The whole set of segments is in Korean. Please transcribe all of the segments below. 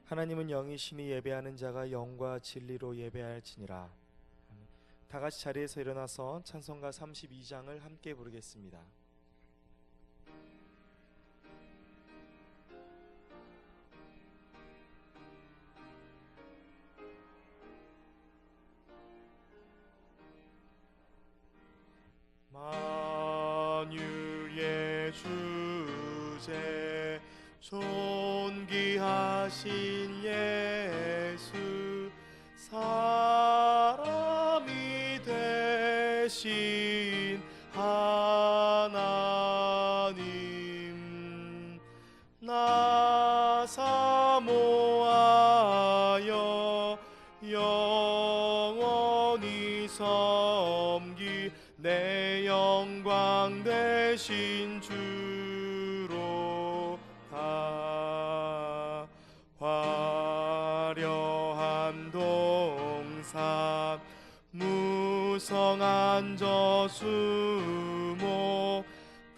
하나님은 영이시니 예배하는 자가 영과 진리로 예배할지니라. 다 같이 자리에서 일어나서 찬송가 32장을 함께 부르겠습니다. 만유의 주제 존귀하신 예수 사람이 되신 하나님 나 사모하여 영원히 섬기 내 영광 되신 주로 다 화려한 동산 무성한 저수목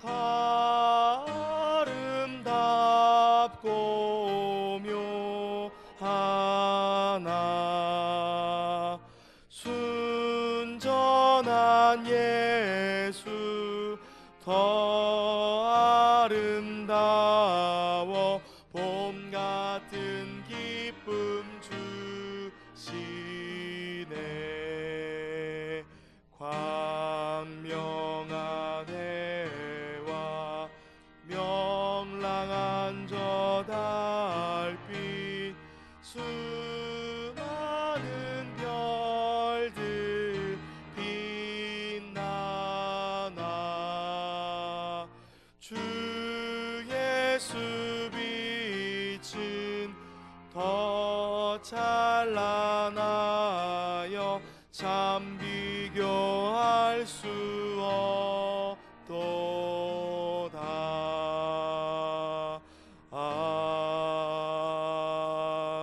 다 아름답고 묘하나 순전한 예수 더 아름다워 봄 같은 기쁨 주시네 광명한 해와 명랑한 저 달빛 수많은 별들 빛나나 주 예수 빛은 더 찬란하여 참 비교할 수 없도다.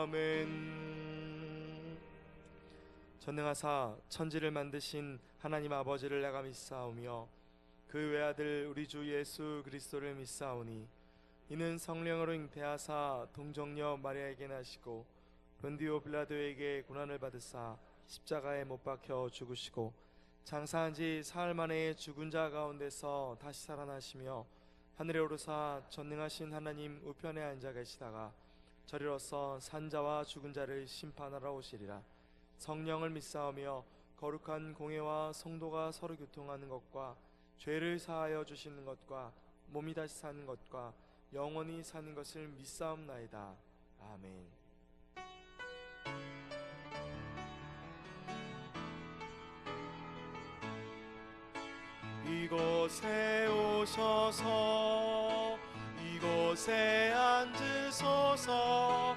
아멘. 전능하사 천지를 만드신 하나님 아버지를 내가 믿사오며 그 외아들 우리 주 예수 그리스도를 믿사오니 이는 성령으로 잉태하사 동정녀 마리아에게 나시고 본디오 빌라도에게 고난을 받으사 십자가에 못 박혀 죽으시고 장사한 지 사흘 만에 죽은 자 가운데서 다시 살아나시며 하늘에 오르사 전능하신 하나님 우편에 앉아 계시다가 저리로서 산자와 죽은 자를 심판하러 오시리라. 성령을 믿사오며 거룩한 공회와 성도가 서로 교통하는 것과 죄를 사하여 주시는 것과 몸이 다시 사는 것과 영원히 사는 것을 믿사옵나이다. 아멘. 이곳에 오셔서 이곳에 앉으소서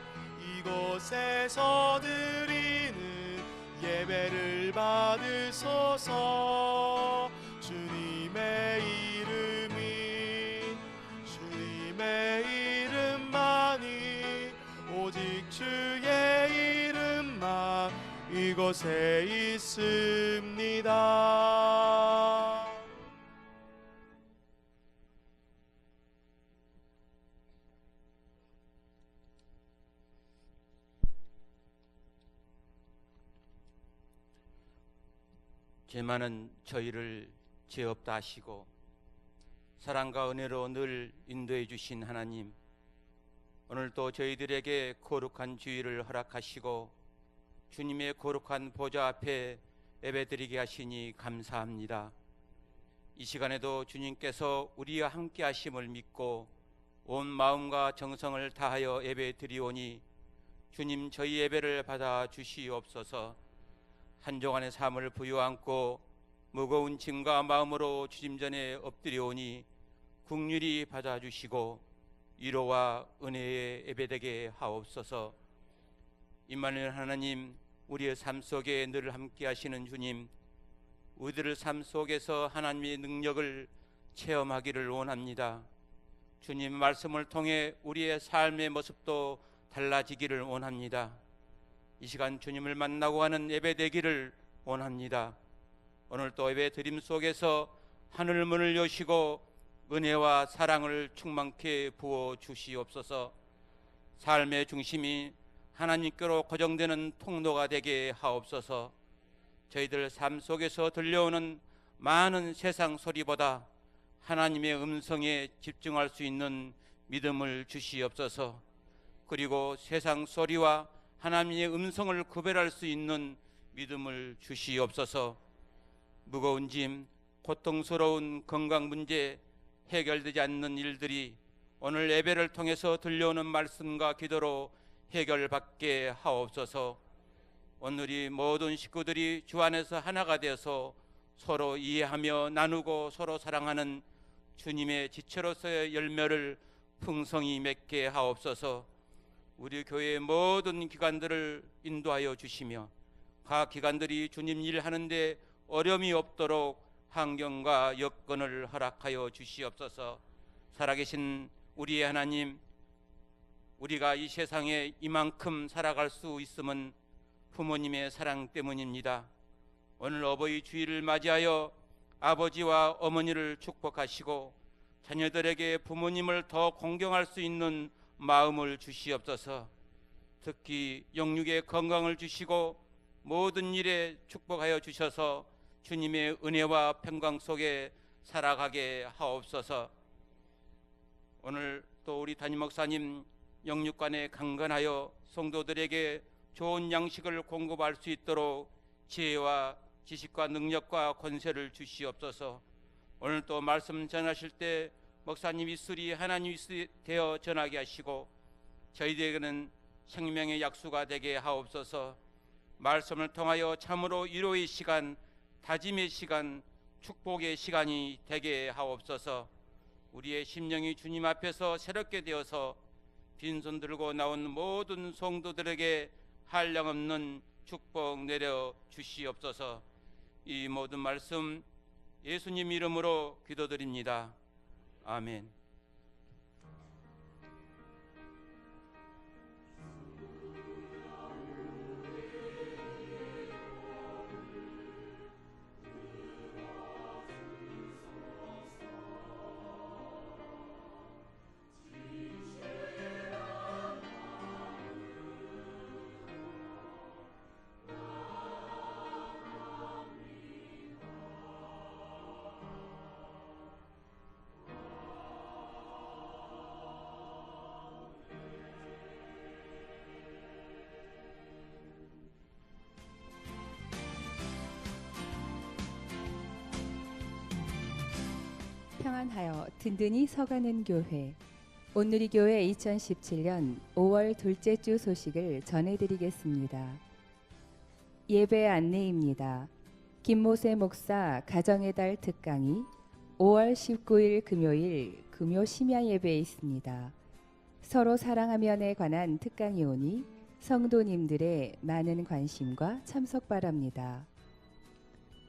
이곳에서 드리는 예배를 받으소서 주님의 이름만이 오직 주의 이름만 이곳에 있습니다. 죄 많은 저희를 죄 없다 하시고 사랑과 은혜로 늘 인도해 주신 하나님, 오늘도 저희들에게 거룩한 주일을 허락하시고 주님의 거룩한 보좌 앞에 예배드리게 하시니 감사합니다. 이 시간에도 주님께서 우리와 함께 하심을 믿고 온 마음과 정성을 다하여 예배드리오니 주님 저희 예배를 받아 주시옵소서. 한 주간의 삶을 부여안고 무거운 짐과 마음으로 주님 전에 엎드려오니 긍휼히 받아주시고 위로와 은혜의 예배되게 하옵소서. 임마누엘 하나님, 우리의 삶 속에 늘 함께 하시는 주님, 우리들 삶 속에서 하나님의 능력을 체험하기를 원합니다. 주님 말씀을 통해 우리의 삶의 모습도 달라지기를 원합니다. 이 시간 주님을 만나고 하는 예배 되기를 원합니다. 오늘 또 예배 드림 속에서 하늘 문을 여시고 은혜와 사랑을 충만케 부어 주시옵소서. 삶의 중심이 하나님께로 고정되는 통로가 되게 하옵소서. 저희들 삶 속에서 들려오는 많은 세상 소리보다 하나님의 음성에 집중할 수 있는 믿음을 주시옵소서. 그리고 세상 소리와 하나님의 음성을 구별할 수 있는 믿음을 주시옵소서. 무거운 짐, 고통스러운 건강 문제, 해결되지 않는 일들이 오늘 예배를 통해서 들려오는 말씀과 기도로 해결받게 하옵소서. 오늘이 모든 식구들이 주 안에서 하나가 되어서 서로 이해하며 나누고 서로 사랑하는 주님의 지체로서의 열매를 풍성히 맺게 하옵소서. 우리 교회의 모든 기관들을 인도하여 주시며 각 기관들이 주님 일하는데 어려움이 없도록 환경과 여건을 허락하여 주시옵소서. 살아계신 우리의 하나님, 우리가 이 세상에 이만큼 살아갈 수 있음은 부모님의 사랑 때문입니다. 오늘 어버이 주일을 맞이하여 아버지와 어머니를 축복하시고 자녀들에게 부모님을 더 공경할 수 있는 마음을 주시옵소서. 특히 영육의 건강을 주시고 모든 일에 축복하여 주셔서 주님의 은혜와 평강 속에 살아가게 하옵소서. 오늘 또 우리 담임 목사님 영육간에 강건하여 성도들에게 좋은 양식을 공급할 수 있도록 지혜와 지식과 능력과 권세를 주시옵소서. 오늘 또 말씀 전하실 때 목사님 입술이 하나님 입술이 되어 전하게 하시고 저희들에게는 생명의 약수가 되게 하옵소서. 말씀을 통하여 참으로 위로의 시간, 다짐의 시간, 축복의 시간이 되게 하옵소서. 우리의 심령이 주님 앞에서 새롭게 되어서 빈손 들고 나온 모든 성도들에게 한량없는 축복 내려 주시옵소서. 이 모든 말씀 예수님 이름으로 기도드립니다. 아멘. 평안하여 든든히 서가는 교회, 온누리 교회 2017년 5월 둘째 주 소식을 전해드리겠습니다. 예배 안내입니다. 김모세 목사 가정의 달 특강이 5월 19일 금요일 금요 심야 예배에 있습니다. 서로 사랑하면에 관한 특강이 오니 성도님들의 많은 관심과 참석 바랍니다.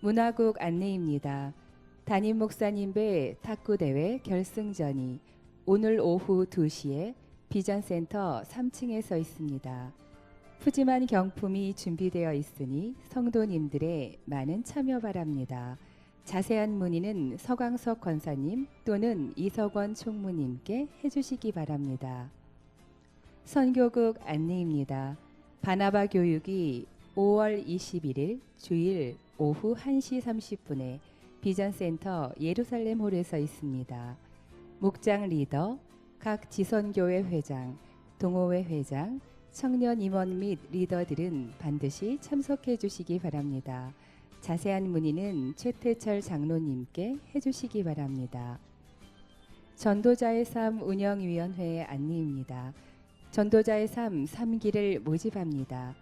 문화국 안내입니다. 담임 목사님 배 탁구대회 결승전이 오늘 오후 2시에 비전센터 3층에서 있습니다. 푸짐한 경품이 준비되어 있으니 성도님들의 많은 참여 바랍니다. 자세한 문의는 서광석 권사님 또는 이석원 총무님께 해주시기 바랍니다. 선교국 안내입니다. 바나바 교육이 5월 21일 주일 오후 1시 30분에 비전센터 예루살렘 홀에서 있습니다. 목장 리더, 각 지선교회 회장, 동호회 회장, 청년 임원 및 리더들은 반드시 참석해 주시기 바랍니다. 자세한 문의는 최태철 장로님께 해주시기 바랍니다. 전도자의 삶 운영위원회 안내입니다. 전도자의 삶 3기를 모집합니다.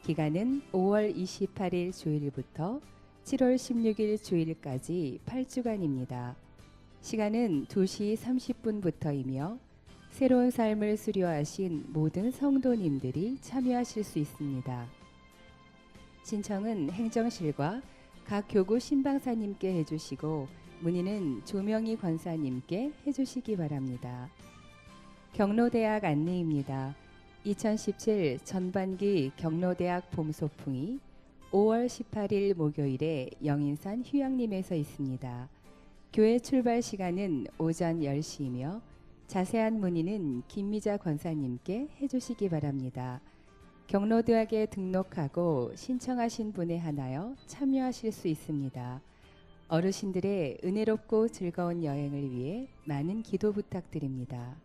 기간은 5월 28일 주일부터 7월 16일 주일까지 8주간입니다. 시간은 2시 30분부터이며 새로운 삶을 수료하신 모든 성도님들이 참여하실 수 있습니다. 신청은 행정실과 각 교구 신방사님께 해주시고 문의는 조명희 권사님께 해주시기 바랍니다. 경로대학 안내입니다. 2017 전반기 경로대학 봄소풍이 5월 18일 목요일에 영인산 휴양림에서 있습니다. 교회 출발 시간은 오전 10시이며 자세한 문의는 김미자 권사님께 해주시기 바랍니다. 경로대학에 등록하고 신청하신 분에 한하여 참여하실 수 있습니다. 어르신들의 은혜롭고 즐거운 여행을 위해 많은 기도 부탁드립니다.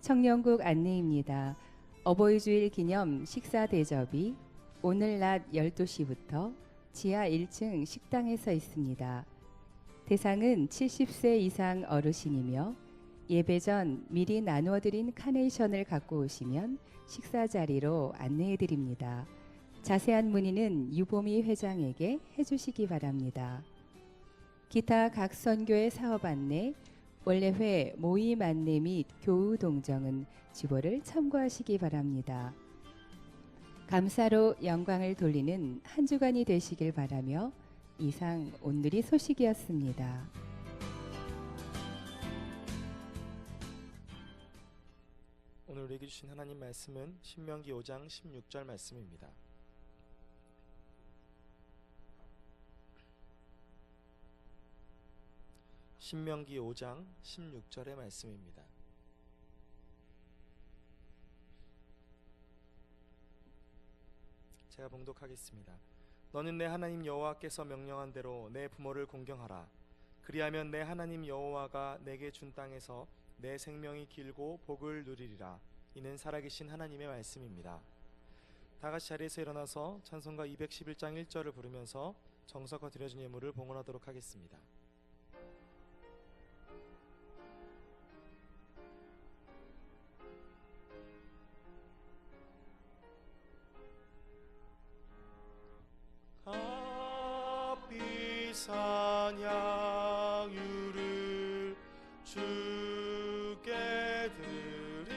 청년국 안내입니다. 어버이주일 기념 식사 대접이 오늘 낮 12시부터 지하 1층 식당에서 있습니다. 대상은 70세 이상 어르신이며 예배 전 미리 나누어드린 카네이션을 갖고 오시면 식사 자리로 안내해 드립니다. 자세한 문의는 유보미 회장에게 해주시기 바랍니다. 기타 각 선교의 사업 안내, 원래회 모임 안내 및 교우 동정은 주보를 참고하시기 바랍니다. 감사로 영광을 돌리는 한 주간이 되시길 바라며 이상 오늘의 소식이었습니다. 오늘 우리에게 주신 하나님 말씀은 신명기 5장 16절 말씀입니다. 신명기 5장 16절의 말씀입니다. 제가 봉독하겠습니다. 너는 내 하나님 여호와께서 명령한 대로 내 부모를 공경하라. 그리하면 내 하나님 여호와가 내게 준 땅에서 내 생명이 길고 복을 누리리라. 이는 살아계신 하나님의 말씀입니다. 다 같이 자리에서 일어나서 찬송가 211장 1절을 부르면서 정석과 드려진 예물을 봉헌하도록 하겠습니다. 값비 산 양유를 주께 드리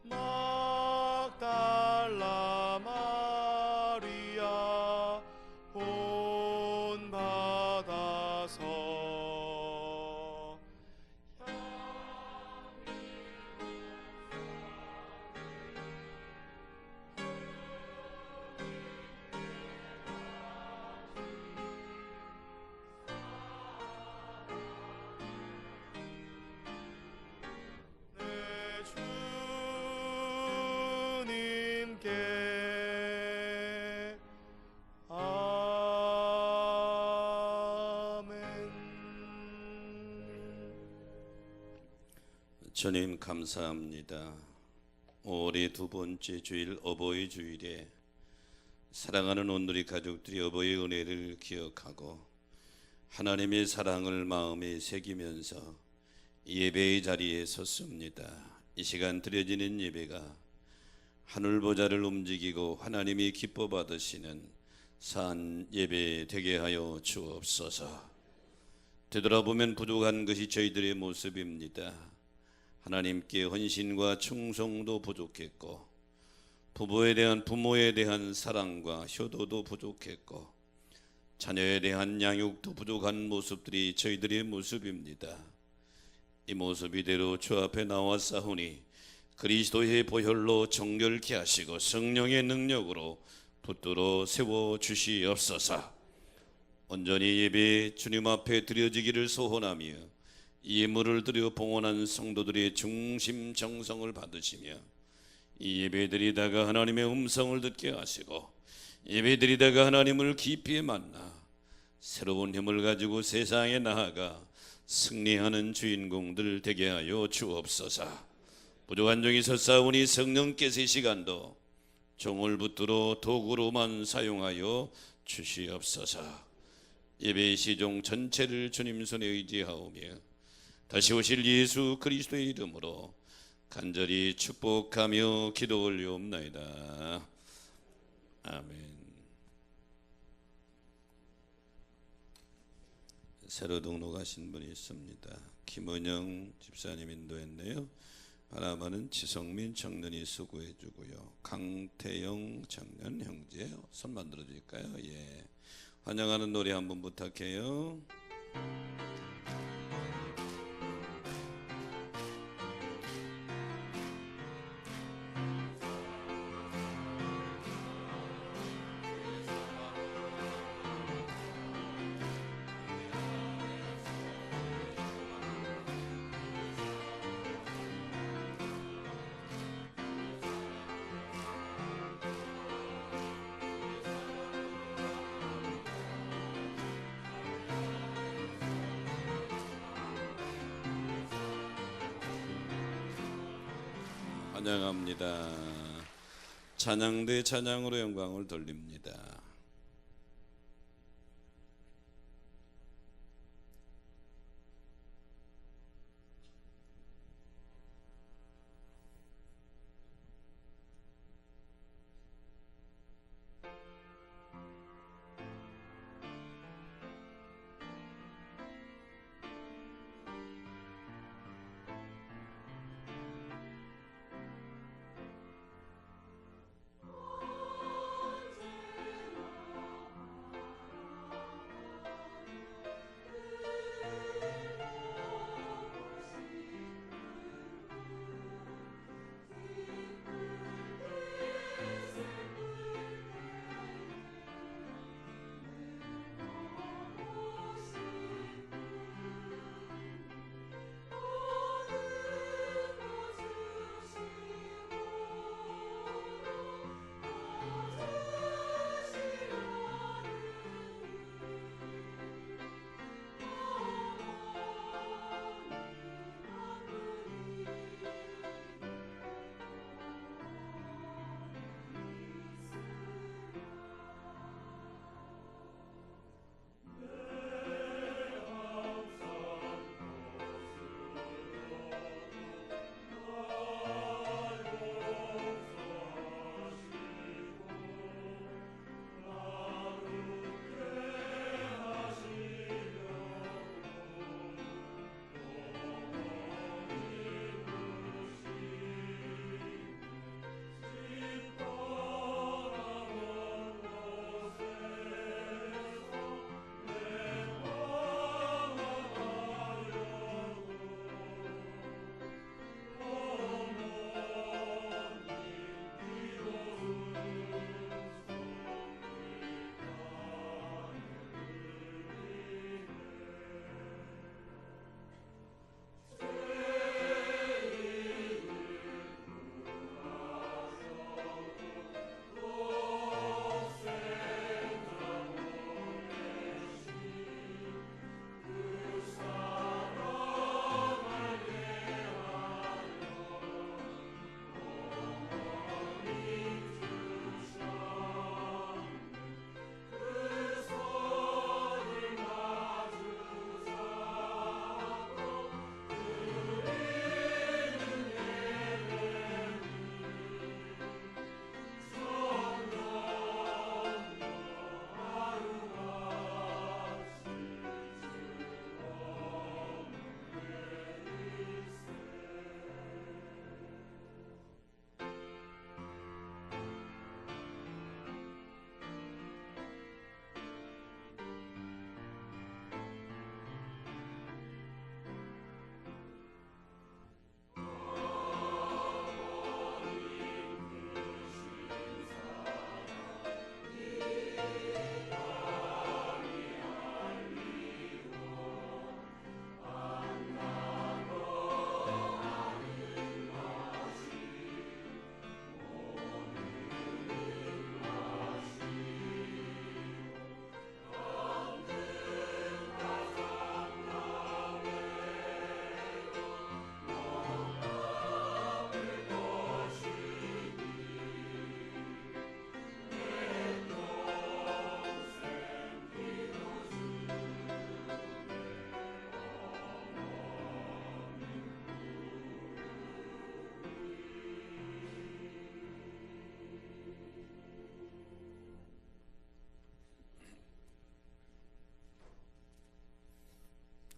막달라 마리아 본받아서 내 주님께 아멘. 주님 감사합니다. 올해 두 번째 주일 어버이 주일에 사랑하는 온누리 가족들이 어버이의 은혜를 기억하고 하나님의 사랑을 마음에 새기면서 예배의 자리에 섰습니다. 이 시간 드려지는 예배가 하늘 보좌를 움직이고 하나님이 기뻐 받으시는 산 예배 되게 하여 주옵소서. 되돌아보면 부족한 것이 저희들의 모습입니다. 하나님께 헌신과 충성도 부족했고 부모에 대한 사랑과 효도도 부족했고 자녀에 대한 양육도 부족한 모습들이 저희들의 모습입니다. 이 모습 이대로 주 앞에 나와 싸우니 그리스도의 보혈로 정결케 하시고 성령의 능력으로 붙들어 세워 주시옵소서. 온전히 예배 주님 앞에 드려지기를 소원하며 예물을 드려 봉헌한 성도들의 중심 정성을 받으시며 이 예배드리다가 하나님의 음성을 듣게 하시고 예배드리다가 하나님을 깊이 만나 새로운 힘을 가지고 세상에 나아가 승리하는 주인공들 되게 하여 주옵소서. 부족한 종이 섰사오니 성령께서 이 시간도 종을 붙들어 도구로만 사용하여 주시옵소서. 예배의 시종 전체를 주님 손에 의지하오며 다시 오실 예수 그리스도의 이름으로 간절히 축복하며 기도 올리옵나이다. 아멘. 새로 등록하신 분이 있습니다. 김은영 집사님 인도했네요. 바라보는 지성민 청년이 수고해 주고요. 강태영 청년 형제 손 만들어 드릴까요? 예. 환영하는 노래 한번 부탁해요. 찬양합니다. 찬양대 찬양으로 영광을 돌립니다.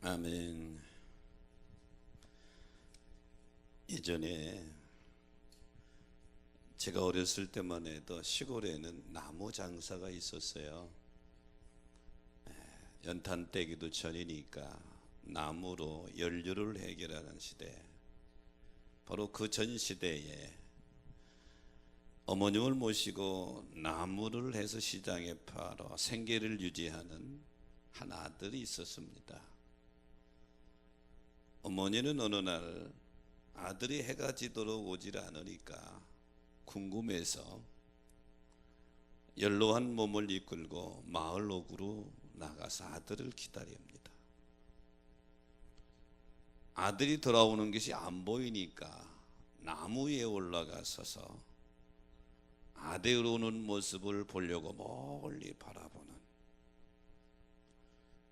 아멘. 예전에 제가 어렸을 때만 해도 시골에는 나무 장사가 있었어요. 연탄 떼기도 전이니까 나무로 연료를 해결하는 시대. 바로 그 전 시대에 어머님을 모시고 나무를 해서 시장에 팔아 생계를 유지하는 한 아들이 있었습니다. 어머니는 어느 날 아들이 해가 지도록 오질 않으니까 궁금해서 연로한 몸을 이끌고 마을 옥으로 나가서 아들을 기다립니다. 아들이 돌아오는 것이 안 보이니까 나무 위에 올라가서서 아들 오는 모습을 보려고 멀리 바라보는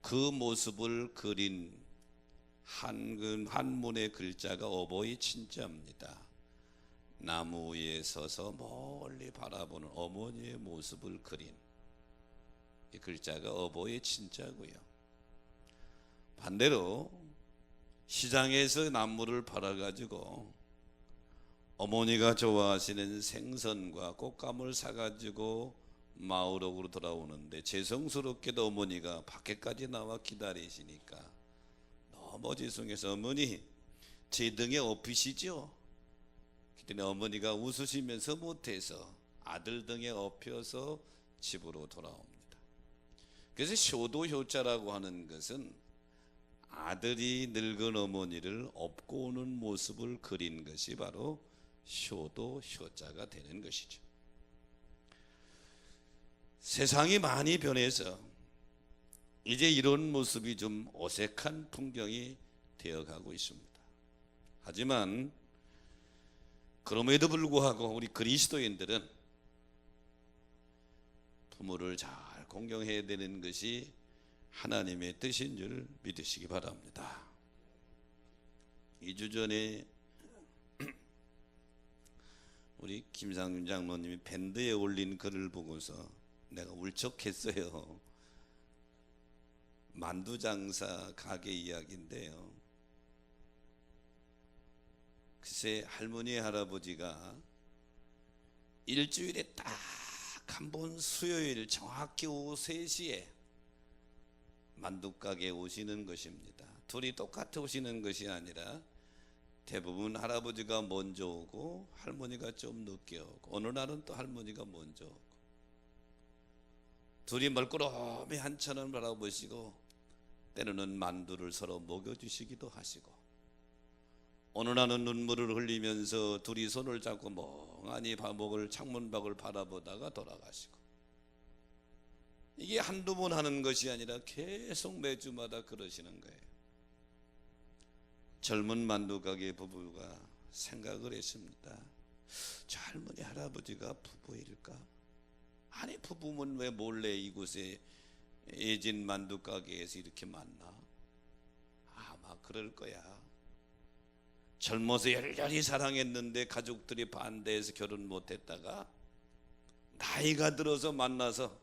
그 모습을 그린 한문의 글자가 어버이 친자입니다. 나무 위에 서서 멀리 바라보는 어머니의 모습을 그린 이 글자가 어버이 친자고요. 반대로 시장에서 나무를 팔아가지고 어머니가 좋아하시는 생선과 꽃감을 사가지고 마을으로 돌아오는데 죄송스럽게도 어머니가 밖에까지 나와 기다리시니까 너무 죄송해서 어머니 제 등에 업히시죠? 그랬더니 어머니가 웃으시면서 못해서 아들 등에 업혀서 집으로 돌아옵니다. 그래서 효도효자라고 하는 것은 아들이 늙은 어머니를 업고 오는 모습을 그린 것이 바로 효도효자가 되는 것이죠. 세상이 많이 변해서 이제 이런 모습이 좀 어색한 풍경이 되어가고 있습니다. 하지만 그럼에도 불구하고 우리 그리스도인들은 부모를 잘 공경해야 되는 것이 하나님의 뜻인 줄 믿으시기 바랍니다. 2주 전에 우리 김상윤 장로님이 밴드에 올린 글을 보고서 내가 울적했어요. 만두장사 가게 이야기인데요. 글쎄 할머니 할아버지가 일주일에 딱 한 번 수요일 정확히 오후 3시에 만두가게에 오시는 것입니다. 둘이 똑같이 오시는 것이 아니라 대부분 할아버지가 먼저 오고 할머니가 좀 늦게 오고 어느 날은 또 할머니가 먼저 오고 둘이 멀끄러미 한참을 바라보시고 때로는 만두를 서로 먹여주시기도 하시고 어느 날은 눈물을 흘리면서 둘이 손을 잡고 멍하니 창문밖을 바라보다가 돌아가시고 이게 한두 번 하는 것이 아니라 계속 매주마다 그러시는 거예요. 젊은 만두가게 부부가 생각을 했습니다. 저 할머니 할아버지가 부부일까? 아니 부부면 왜 몰래 이곳에 예진 만두가게에서 이렇게 만나? 아마 그럴 거야. 젊어서 열렬히 사랑했는데 가족들이 반대해서 결혼 못했다가 나이가 들어서 만나서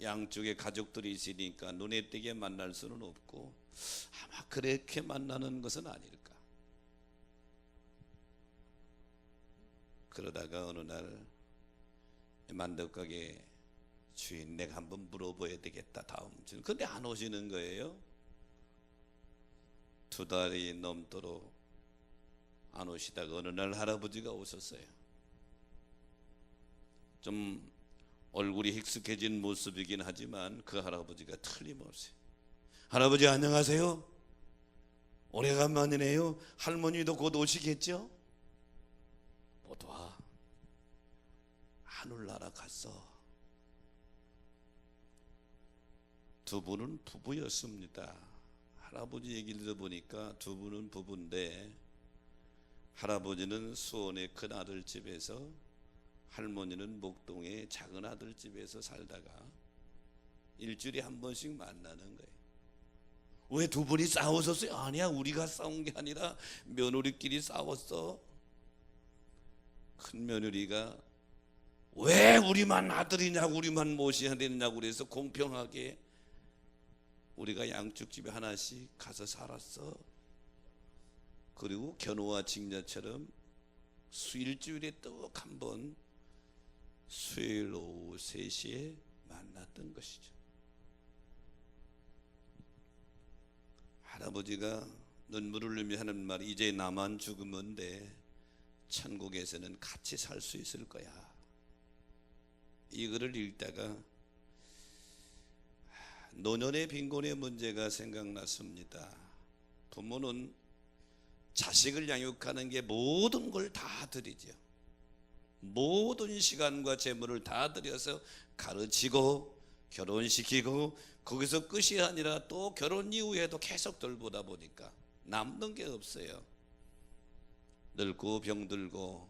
양쪽에 가족들이 있으니까 눈에 띄게 만날 수는 없고 아마 그렇게 만나는 것은 아닐까. 그러다가 어느 날 만두가게 주인 내가 한번 물어봐야 되겠다 다음 주. 근데 안 오시는 거예요. 2달이 넘도록 안 오시다가 어느 날 할아버지가 오셨어요. 좀 얼굴이 익숙해진 모습이긴 하지만 그 할아버지가 틀림없이 할아버지 안녕하세요. 오래간만이네요. 할머니도 곧 오시겠죠? 못 와. 하늘나라 갔어. 두 분은 부부였습니다. 할아버지 얘기를 들어보니까 두 분은 부부인데 할아버지는 수원의 큰 아들 집에서 할머니는 목동의 작은 아들 집에서 살다가 일주일에 한 번씩 만나는 거예요. 왜 두 분이 싸우셨어요? 아니야 우리가 싸운 게 아니라 며느리끼리 싸웠어. 큰 며느리가 왜 우리만 아들이냐고 우리만 모셔야 되느냐고 그래서 공평하게 우리가 양쪽 집에 하나씩 가서 살았어. 그리고 견우와 직녀처럼 일주일에 또 한 번 수요일 오후 3시에 만났던 것이죠. 할아버지가 눈물을 흘리며 하는 말이 이제 나만 죽으면 돼. 천국에서는 같이 살 수 있을 거야. 이 글을 읽다가 노년의 빈곤의 문제가 생각났습니다. 부모는 자식을 양육하는 게 모든 걸 다 드리죠. 모든 시간과 재물을 다 들여서 가르치고 결혼시키고 거기서 끝이 아니라 또 결혼 이후에도 계속 돌보다 보니까 남는 게 없어요. 늙고 병들고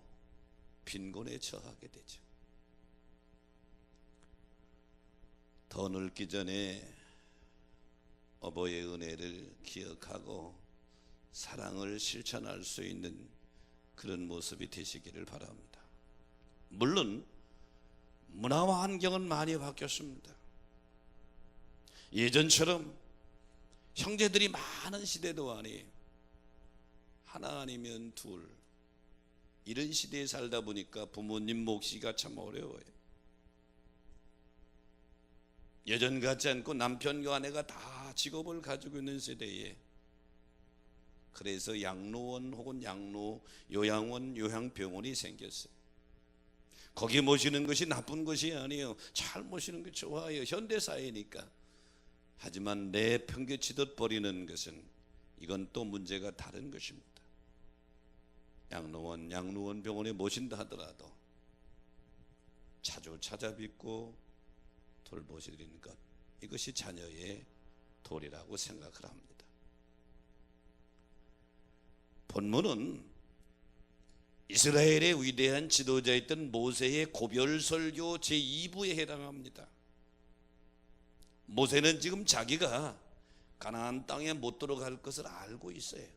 빈곤에 처하게 되죠. 더 늙기 전에 어버이의 은혜를 기억하고 사랑을 실천할 수 있는 그런 모습이 되시기를 바랍니다. 물론 문화와 환경은 많이 바뀌었습니다. 예전처럼 형제들이 많은 시대도 아니에요. 하나 아니면 둘, 이런 시대에 살다 보니까 부모님 몫이가 참 어려워요. 예전 같지 않고 남편과 아내가 다 직업을 가지고 있는 세대에, 그래서 양로원 혹은 요양원, 요양병원이 생겼어요. 거기 모시는 것이 나쁜 것이 아니에요. 잘 모시는 게 좋아요. 현대사회니까. 하지만 내팽개치듯 버리는 것은, 이건 또 문제가 다른 것입니다. 양로원 병원에 모신다 하더라도 자주 찾아뵙고 돌보시는 것, 이것이 자녀의 도리라고 생각을 합니다. 본문은 이스라엘의 위대한 지도자였던 모세의 고별설교 제2부에 해당합니다. 모세는 지금 자기가 가나안 땅에 못 들어갈 것을 알고 있어요.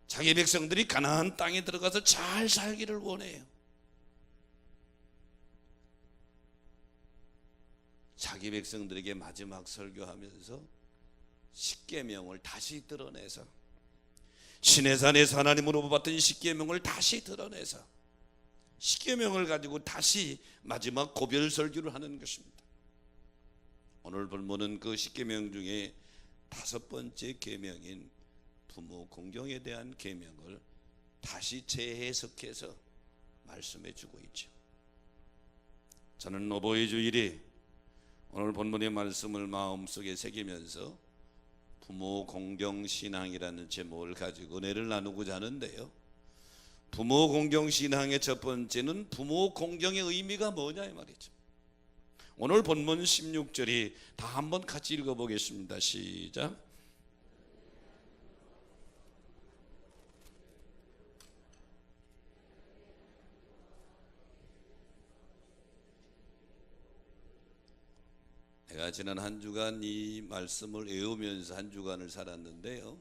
자기 백성들이 가나안 땅에 들어가서 잘 살기를 원해요. 자기 백성들에게 마지막 설교하면서 십계명을 다시 드러내서, 시내산에서 하나님으로 받은 십계명을 다시 드러내서 십계명을 가지고 다시 마지막 고별 설교를 하는 것입니다. 오늘 본문은 그 십계명 중에 5번째 계명인 부모 공경에 대한 계명을 다시 재해석해서 말씀해 주고 있죠. 저는 어버이 주일에 오늘 본문의 말씀을 마음속에 새기면서 부모 공경 신앙이라는 제목을 가지고 은혜를 나누고자 하는데요, 부모 공경 신앙의 첫 번째는 부모 공경의 의미가 뭐냐 이 말이죠. 오늘 본문 16절이 다 한번 같이 읽어보겠습니다. 시작. 제가 지난 한 주간 이 말씀을 외우면서 한 주간을 살았는데요,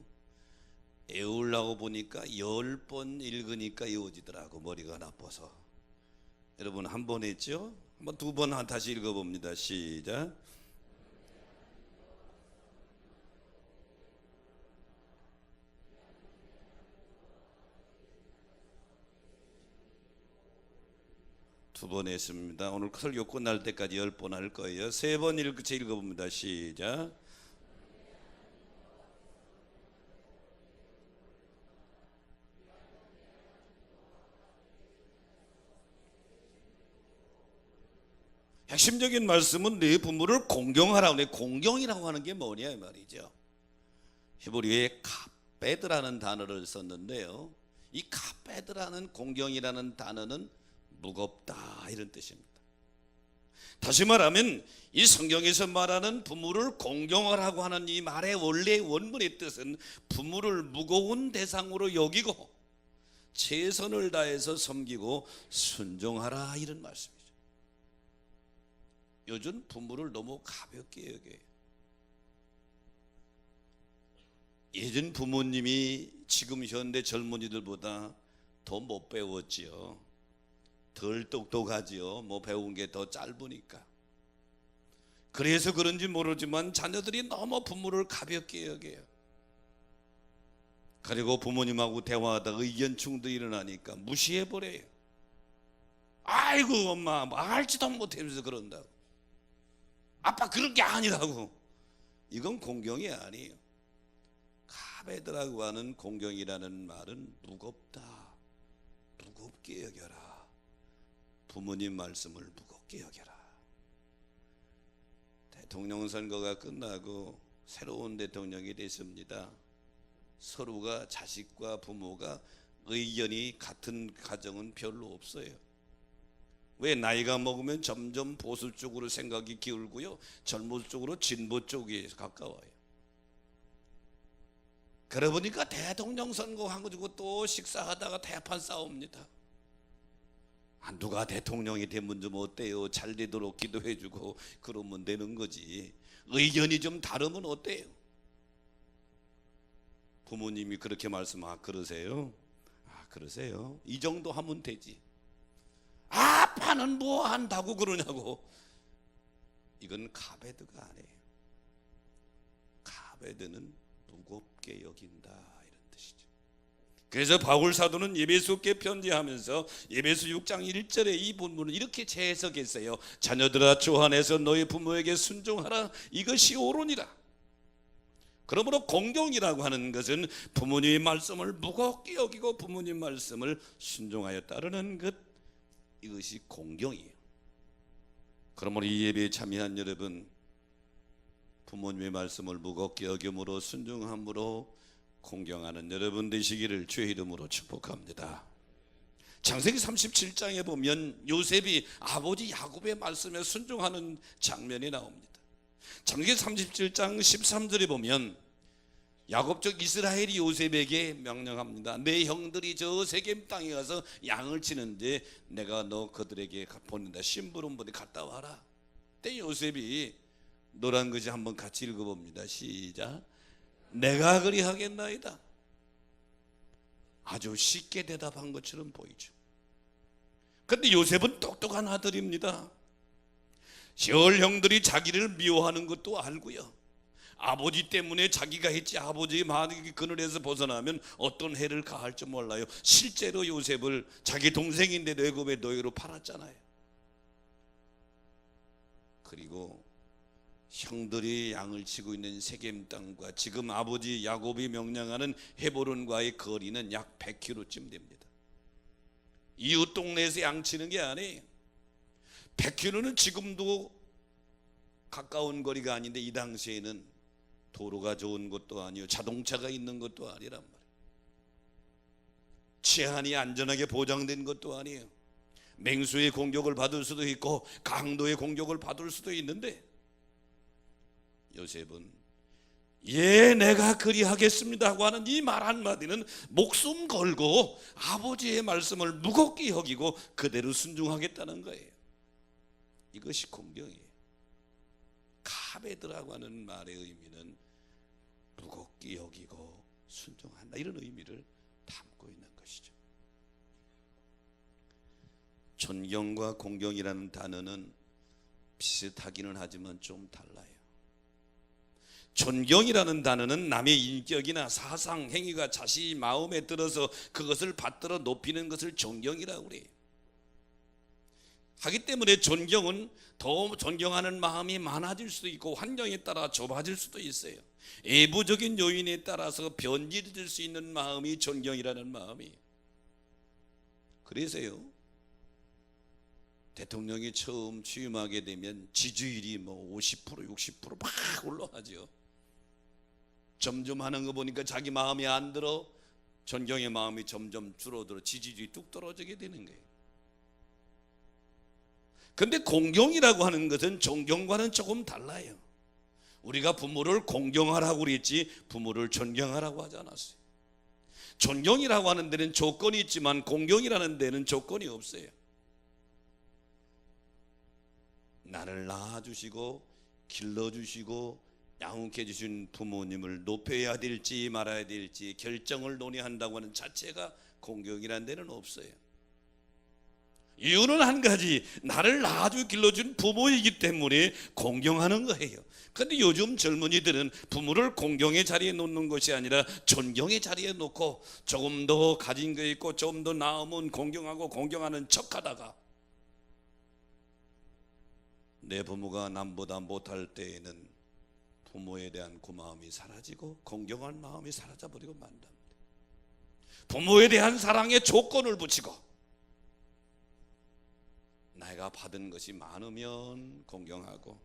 외우려고 보니까 10번 읽으니까 외워지더라고, 머리가 나빠서. 여러분 한 번 했죠? 한번 2번 다시 읽어봅니다. 시작. 두 번 했습니다. 오늘 설교 끝날 때까지 10번 할 거예요. 3번 읽어봅니다. 시작. 핵심적인 말씀은 네 부모를 공경하라고. 공경이라고 하는 게 뭐냐 이 말이죠. 히브리어에 카베드라는 단어를 썼는데요, 이 카베드라는 공경이라는 단어는 무겁다 이런 뜻입니다. 다시 말하면 이 성경에서 말하는 부모를 공경하라고 하는 이 말의 원래 원문의 뜻은 부모를 무거운 대상으로 여기고 최선을 다해서 섬기고 순종하라 이런 말씀이죠. 요즘 부모를 너무 가볍게 여겨요. 예전 부모님이 지금 현대 젊은이들보다 더 못 배웠지요. 덜 똑똑하지요. 뭐 배운 게 더 짧으니까. 그래서 그런지 모르지만 자녀들이 너무 부모를 가볍게 여겨요. 그리고 부모님하고 대화하다가 의견 충돌이 일어나니까 무시해버려요. 아이고 엄마 뭐 알지도 못하면서 그런다고. 아빠 그런 게 아니라고. 이건 공경이 아니에요. 카베드라고 하는 공경이라는 말은 무겁다, 무겁게 여겨라. 부모님 말씀을 무겁게 여겨라. 대통령 선거가 끝나고 새로운 대통령이 됐습니다. 서로가 자식과 부모가 의견이 같은 가정은 별로 없어요. 왜? 나이가 먹으면 점점 보수 쪽으로 생각이 기울고요, 젊은 쪽으로 진보 쪽에 가까워요. 그러고 보니까 대통령 선거 한 거 주고 또 식사하다가 대판 싸웁니다. 누가 대통령이 되면 좀 어때요? 잘 되도록 기도해주고 그러면 되는 거지. 의견이 좀 다르면 어때요? 부모님이 그렇게 그러세요? 그러세요? 이 정도 하면 되지. 아빠는 뭐 한다고 그러냐고. 이건 카베드가 아니에요. 카베드는 무겁게 여긴다, 이런 뜻이죠. 그래서 바울 사도는 에베소께 편지하면서 에베소 6장 1절에 이 본문을 이렇게 재해석했어요. 자녀들아, 주 안에서 너희 부모에게 순종하라. 이것이 옳으니라. 그러므로 공경이라고 하는 것은 부모님의 말씀을 무겁게 여기고 부모님 말씀을 순종하여 따르는 것, 이것이 공경이에요. 그러므로 이 예배에 참여한 여러분, 부모님의 말씀을 무겁게 여김으로 순종함으로 공경하는 여러분 되시기를 주의 이름으로 축복합니다. 창세기 37장에 보면 요셉이 아버지 야곱의 말씀에 순종하는 장면이 나옵니다. 창세기 37장 13절에 보면 야곱적 이스라엘이 요셉에게 명령합니다. 내 형들이 저 세겜 땅에 가서 양을 치는데 내가 너 그들에게 보낸다. 심부름부대 갔다 와라. 그때 요셉이 노란 글씨 한번 같이 읽어봅니다. 시작. 내가 그리 하겠나이다. 아주 쉽게 대답한 것처럼 보이죠. 그런데 요셉은 똑똑한 아들입니다. 시월 형들이 자기를 미워하는 것도 알고요. 아버지 때문에 자기가 했지 아버지의 만약에 그늘에서 벗어나면 어떤 해를 가할 줄 몰라요. 실제로 요셉을 자기 동생인데도 애굽의 노예로 팔았잖아요. 그리고 형들이 양을 치고 있는 세겜 땅과 지금 아버지 야곱이 명령하는 헤브론과의 거리는 약 100km쯤 됩니다. 이웃 동네에서 양 치는 게 아니에요. 100km는 지금도 가까운 거리가 아닌데 이 당시에는 도로가 좋은 것도 아니요 자동차가 있는 것도 아니란 말이에요. 치안이 안전하게 보장된 것도 아니에요. 맹수의 공격을 받을 수도 있고 강도의 공격을 받을 수도 있는데 요셉은 예 내가 그리하겠습니다 하고 하는 이 말 한마디는 목숨 걸고 아버지의 말씀을 무겁게 여기고 그대로 순종하겠다는 거예요. 이것이 공경이에요. 카베드라고 하는 말의 의미는 무겁게 여기고 순종한다, 이런 의미를 담고 있는 것이죠. 존경과 공경이라는 단어는 비슷하기는 하지만 좀 달라요. 존경이라는 단어는 남의 인격이나 사상, 행위가 자신이 마음에 들어서 그것을 받들어 높이는 것을 존경이라고 그래요. 하기 때문에 존경은 더 존경하는 마음이 많아질 수도 있고 환경에 따라 좁아질 수도 있어요. 외부적인 요인에 따라서 변질될 수 있는 마음이 존경이라는 마음이에요. 그래서요, 대통령이 처음 취임하게 되면 지지율이 50% 60% 막 올라가죠. 점점 하는 거 보니까 자기 마음이 안 들어 존경의 마음이 점점 줄어들어 지지율이 뚝 떨어지게 되는 거예요. 근데 공경이라고 하는 것은 존경과는 조금 달라요. 우리가 부모를 공경하라고 그랬지 부모를 존경하라고 하지 않았어요. 존경이라고 하는 데는 조건이 있지만 공경이라는 데는 조건이 없어요. 나를 낳아주시고 길러주시고 양육해 주신 부모님을 높여야 될지 말아야 될지 결정을 논의한다고 하는 자체가 공경이라는 데는 없어요. 이유는 한 가지, 나를 낳아주 길러준 부모이기 때문에 공경하는 거예요. 그런데 요즘 젊은이들은 부모를 공경의 자리에 놓는 것이 아니라 존경의 자리에 놓고 조금 더 가진 거 있고 좀 더 나으면 공경하고 공경하는 척하다가 내 부모가 남보다 못할 때에는 부모에 대한 고마움이 사라지고 공경할 마음이 사라져버리고 만답니다. 부모에 대한 사랑에 조건을 붙이고 내가 받은 것이 많으면 공경하고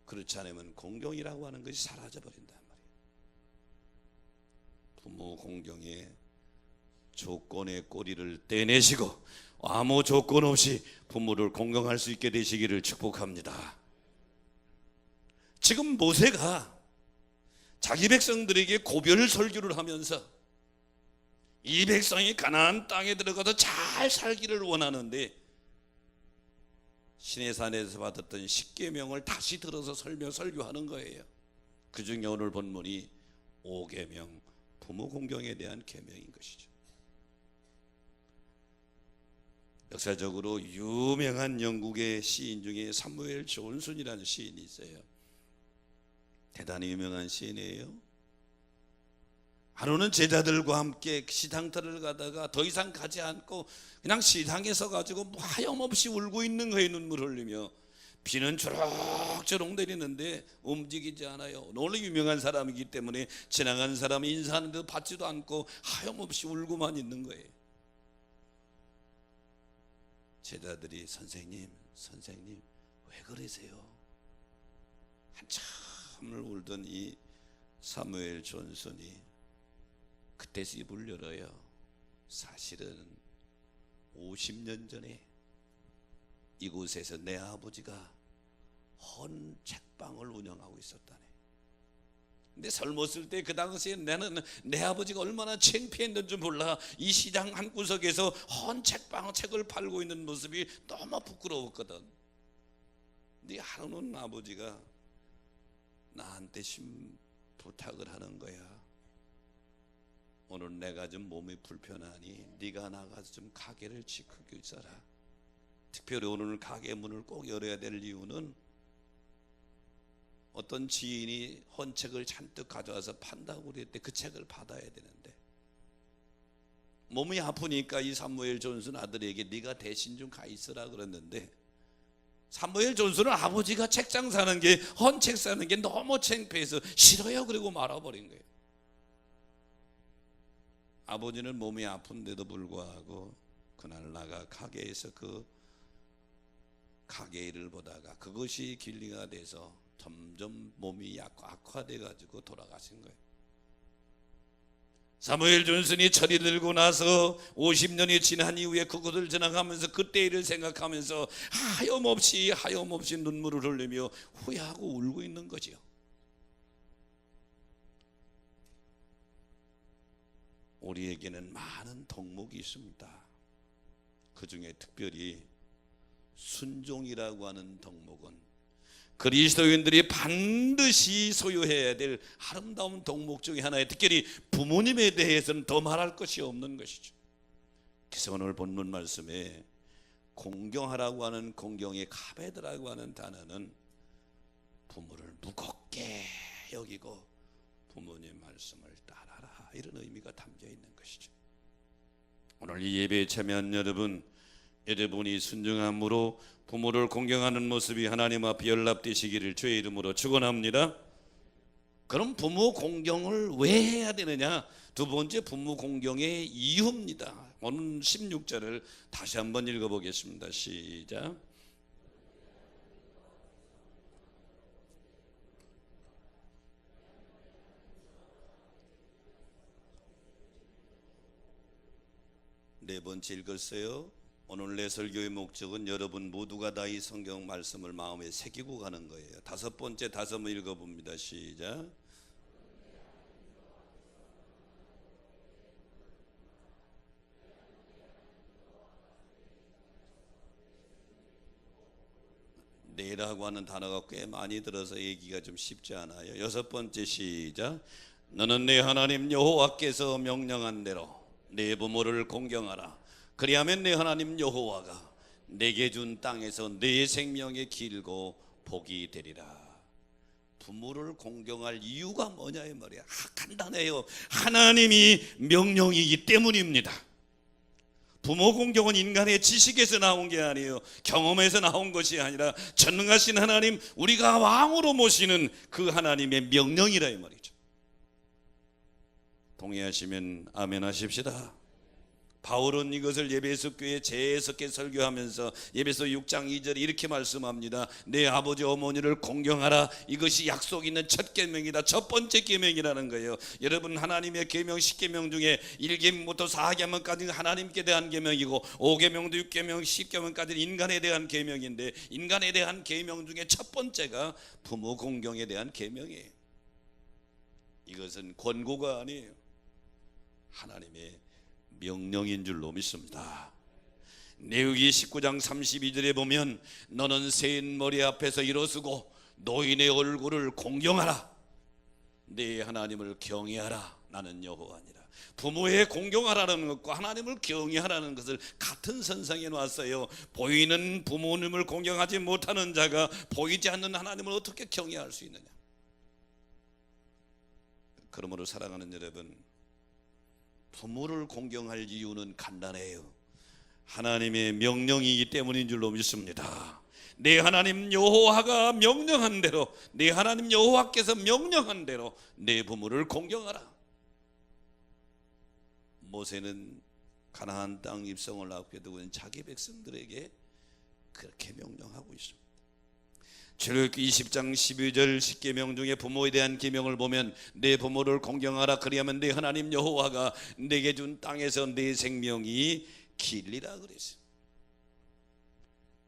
그렇지 않으면 공경이라고 하는 것이 사라져버린단 말이에요. 부모 공경에 조건의 꼬리를 떼내시고 아무 조건 없이 부모를 공경할 수 있게 되시기를 축복합니다. 지금 모세가 자기 백성들에게 고별 설교를 하면서 이 백성이 가나안 땅에 들어가서 잘 살기를 원하는데 시내산에서 받았던 10계명을 다시 들어서 설교하는 거예요. 그 중에 오늘 본문이 5계명, 부모 공경에 대한 계명인 것이죠. 역사적으로 유명한 영국의 시인 중에 사무엘 존슨이라는 시인이 있어요. 대단히 유명한 시인이에요. 하루는 제자들과 함께 시장터를 가다가 더 이상 가지 않고 그냥 시장에 서가지고 하염없이 울고 있는 거예요. 눈물 흘리며. 비는 주룩주룩 내리는데 움직이지 않아요. 원래 유명한 사람이기 때문에 지나간 사람이 인사하는데도 받지도 않고 하염없이 울고만 있는 거예요. 제자들이 선생님 왜 그러세요? 한참을 울던 이 사무엘 존슨이 그때서 입을 열어요. 사실은 50년 전에 이곳에서 내 아버지가 헌 책방을 운영하고 있었다네. 근데 젊었을 때 그 당시에 나는 내 아버지가 얼마나 창피했는지 몰라. 이 시장 한 구석에서 헌 책을 팔고 있는 모습이 너무 부끄러웠거든. 근데 하루는 아버지가 나한테 부탁을 하는 거야. 오늘 내가 좀 몸이 불편하니 네가 나가서 좀 가게를 지키고 있어라. 특별히 오늘 가게 문을 꼭 열어야 될 이유는 어떤 지인이 헌책을 잔뜩 가져와서 판다고 그랬대. 그 책을 받아야 되는데 몸이 아프니까 이 사무엘 존슨 아들에게 네가 대신 좀 가 있으라 그랬는데 사무엘 존슨은 아버지가 책장 사는 게 헌책 사는 게 너무 창피해서 싫어요 그러고 말아버린 거예요. 아버지는 몸이 아픈데도 불구하고 그날 나가 가게에서 그 가게 일을 보다가 그것이 길리가 돼서 점점 몸이 악화돼 가지고 돌아가신 거예요. 사무엘 존슨이 철이 들고 나서 50년이 지난 이후에 그곳을 지나가면서 그때 일을 생각하면서 하염없이 눈물을 흘리며 후회하고 울고 있는 거지요. 우리에게는 많은 덕목이 있습니다. 그 중에 특별히 순종이라고 하는 덕목은 그리스도인들이 반드시 소유해야 될 아름다운 덕목 중에 하나에 특별히 부모님에 대해서는 더 말할 것이 없는 것이죠. 그래서 오늘 본문 말씀에 공경하라고 하는 공경의 카베드라고 하는 단어는 부모를 무겁게 여기고 부모님 말씀을 따라라 이런 의미가 담겨 있는 것이죠. 오늘 이 예배에 참여한 여러분이 순종함으로 부모를 공경하는 모습이 하나님 앞에 연락되시기를 주의 이름으로 축원합니다. 그럼 부모 공경을 왜 해야 되느냐? 두 번째 부모 공경의 이유입니다. 오늘 16절을 다시 한번 읽어보겠습니다. 시작. 네 번째 읽었어요. 오늘 내 설교의 목적은 여러분 모두가 다 이 성경 말씀을 마음에 새기고 가는 거예요. 다섯 번째 다시 한번 읽어봅니다. 시작. 내라고 하는 단어가 꽤 많이 들어서 얘기가 좀 쉽지 않아요. 여섯 번째 시작. 너는 내 하나님 여호와께서 명령한 대로 내 부모를 공경하라. 그리하면 내 하나님 여호와가 내게 준 땅에서 내 생명이 길고 복이 되리라. 부모를 공경할 이유가 뭐냐 이 말이야. 간단해요. 하나님이 명령이기 때문입니다. 부모 공경은 인간의 지식에서 나온 게 아니에요. 경험에서 나온 것이 아니라 전능하신 하나님, 우리가 왕으로 모시는 그 하나님의 명령이라 이 말이죠. 동의하시면 아멘 하십시다. 바울은 이것을 예배소 교회에 재해석해 설교하면서 예배소 6장 2절에 이렇게 말씀합니다. 내 아버지 어머니를 공경하라. 이것이 약속 있는 첫 계명이다. 첫 번째 계명이라는 거예요. 여러분 하나님의 계명 10계명 중에 1계명부터 4계명까지는 하나님께 대한 계명이고 5계명도 6계명 10계명까지는 인간에 대한 계명인데 인간에 대한 계명 중에 첫 번째가 부모 공경에 대한 계명이에요. 이것은 권고가 아니에요. 하나님의 명령인 줄로 믿습니다. 레위기 19장 32절에 보면 너는 세인 머리 앞에서 일어서고 노인의 얼굴을 공경하라. 네 하나님을 경외하라. 나는 여호와니라. 부모의 공경하라는 것과 하나님을 경외하라는 것을 같은 선상에 놨어요. 보이는 부모님을 공경하지 못하는 자가 보이지 않는 하나님을 어떻게 경외할 수 있느냐. 그러므로 사랑하는 여러분, 부모를 공경할 이유는 간단해요. 하나님의 명령이기 때문인 줄로 믿습니다. 내 하나님 여호와가 명령한 대로, 내 하나님 여호와께서 명령한 대로 내 부모를 공경하라. 모세는 가나안 땅 입성을 앞에 두고 자기 백성들에게 그렇게 명령하고 있습니다. 출애굽기 20장 12절 10계명 중에 부모에 대한 계명을 보면 내 부모를 공경하라. 그리하면 내 하나님 여호와가 내게 준 땅에서 내 생명이 길리라 그랬어요.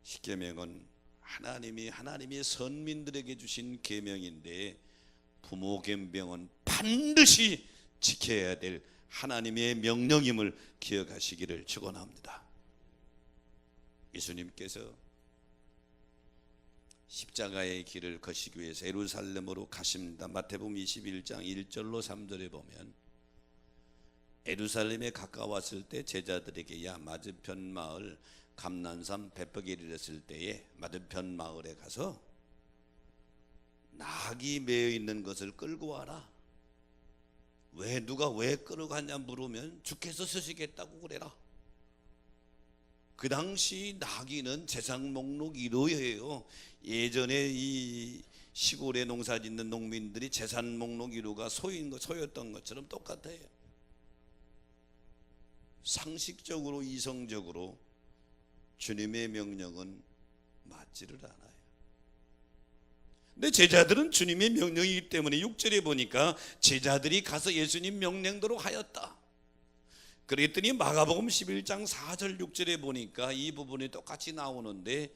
10계명은 하나님이 선민들에게 주신 계명인데, 부모 계명은 반드시 지켜야 될 하나님의 명령임을 기억하시기를 축원합니다. 예수님께서 십자가의 길을 거시기 위해서 예루살렘으로 가십니다. 마태복음 21장 1절로 3절에 보면 예루살렘에 가까웠을 때 제자들에게 야 맞은편 마을 감난산 베프게에 이르렀을 때에 맞은편 마을에 가서 낙이 매여 있는 것을 끌고 와라. 누가 왜 끌어가냐 물으면 주께서 쓰시겠다고 그래라. 그 당시 낙이는 재산 목록 1호예요. 예전에 이 시골에 농사 짓는 농민들이 재산 목록 1호가 소였던 것처럼 똑같아요. 상식적으로 이성적으로 주님의 명령은 맞지를 않아요. 근데 제자들은 주님의 명령이기 때문에 6절에 보니까 제자들이 가서 예수님 명령대로 하였다. 그랬더니 마가복음 11장 4절 6절에 보니까 이 부분이 똑같이 나오는데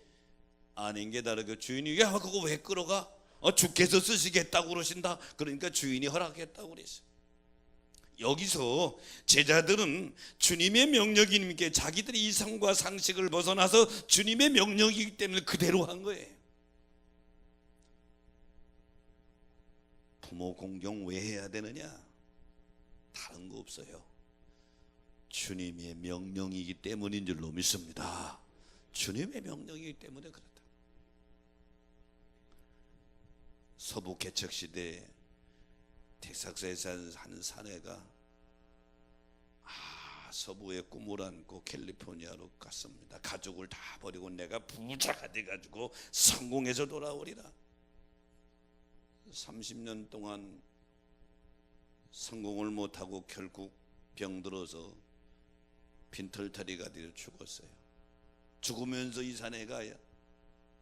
아닌 게 다르고 주인이 야 그거 왜 끌어가? 주께서 쓰시겠다고 그러신다. 그러니까 주인이 허락했다고 그랬어요. 여기서 제자들은 주님의 명령이니까 자기들이 이성과 상식을 벗어나서 주님의 명령이기 때문에 그대로 한 거예요. 부모 공경 왜 해야 되느냐? 다른 거 없어요. 주님의 명령이기 때문인 줄로 믿습니다. 주님의 명령이기 때문에 그렇다. 서부 개척시대 텍사스에 사는 사내가 서부에 꿈을 안고 캘리포니아로 갔습니다. 가족을 다 버리고 내가 부자가 돼가지고 성공해서 돌아오리라. 30년 동안 성공을 못하고 결국 병들어서 빈털터리가 되어 죽었어요. 죽으면서 이 사내가